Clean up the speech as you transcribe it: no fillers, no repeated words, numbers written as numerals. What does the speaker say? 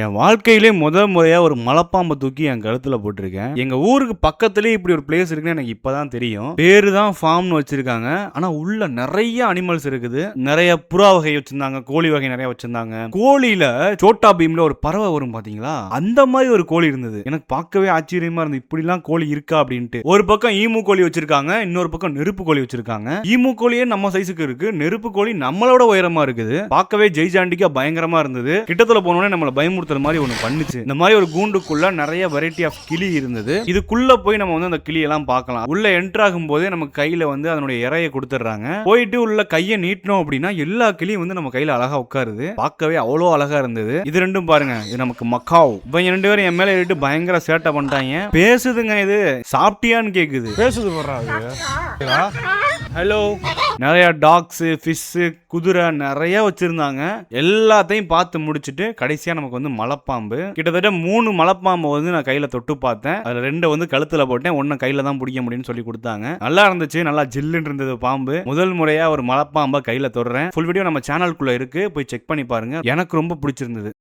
என் வாழ்க்கையிலே முறையா ஒரு மலைப்பாம்பை தூக்கி என் கழுத்துல போட்டிருக்கேன். எங்க ஊருக்கு பக்கத்துலயே இப்படி ஒரு பிளேஸ் இருக்குன்னு எனக்கு இப்பதான் தெரியும். பேரு தான் ஃபார்ம்னு வச்சிருக்காங்க. ஆனா உள்ள நிறைய அனிமல்ஸ் இருக்குது. நிறைய புறா வகை வச்சிருந்தாங்க, கோழி வகை நிறைய வச்சிருந்தாங்க. கோழியில சோட்டா பீம்ல ஒரு பறவை வரும் பாத்தீங்களா, அந்த மாதிரி ஒரு கோழி இருந்தது. எனக்கு பார்க்கவே ஆச்சரியமா இருந்தது, இப்படி எல்லாம் கோழி இருக்கா அப்படின்ட்டு. ஒரு பக்கம் ஈமு கோழி வச்சிருக்காங்க, இன்னொரு பக்கம் நெருப்பு கோழி வச்சிருக்காங்க. ஈமு கோழியே நம்ம சைஸுக்கு இருக்கு, நெருப்பு கோழி நம்மளோட உயரமா இருக்குது. பார்க்கவே ஜெய்ஜாண்டிக்கா பயங்கரமா இருந்தது. கிட்டத்துல போனோடனே நம்மள பயமுறுத்துற மாதிரி ஒண்ணு பண்ணுச்சு. இந்த மாதிரி ஒரு கூண்டுக்குள்ள நிறைய வெரைட்டி ஆஃப் கிளி இருந்தது. இதுக்குள்ள போய் நம்ம வந்து அந்த கிளி எல்லாம் பார்க்கலாம். உள்ள என்டர் ஆகும் போதே நம்ம கையில வந்து அதனுடைய இறையை கொடுத்துறாங்க. போயிட்டு உள்ள கையை நீட்டணும் அப்படின்னா எல்லா கிளியும் வந்து நம்ம கையில அழகா உட்காருது. பார்க்கவே அவ்வளோ அழகா இருந்தது. இது ரெண்டும் பாருங்க, இது நமக்கு மக்காவ். இவங்க ரெண்டு பேரும் என் மேல ஏறிட்டு பயங்கர சேட்டை பண்ணிட்டாங்க. பேசுதுங்க, இது சாப்பிட்டியான்னு கேக்குது. பேசுது போடுறாங்க. ஹலோ. நிறைய டாக்ஸ், ஃபிஷ், குதிரை நிறைய வச்சிருந்தாங்க. எல்லாத்தையும் பார்த்து முடிச்சுட்டு கடைசியா நமக்கு வந்து மலைப்பாம்பு. கிட்டத்தட்ட 3 மலைப்பாம்பை வந்து நான் கையில தொட்டு பார்த்தேன். அதுல 2 வந்து கழுத்துல போட்டேன், 1 கையில தான் பிடிக்க முடியும்னு சொல்லி கொடுத்தாங்க. நல்லா இருந்துச்சு, நல்லா ஜில்லுன்னு இருந்தது பாம்பு. முதல் முறையா ஒரு மலைப்பாம்பை கையில தொடுறேன். ஃபுல் வீடியோ நம்ம சேனலுக்குள்ள இருக்கு, போய் செக் பண்ணி பாருங்க. எனக்கு ரொம்ப பிடிச்சிருந்தது.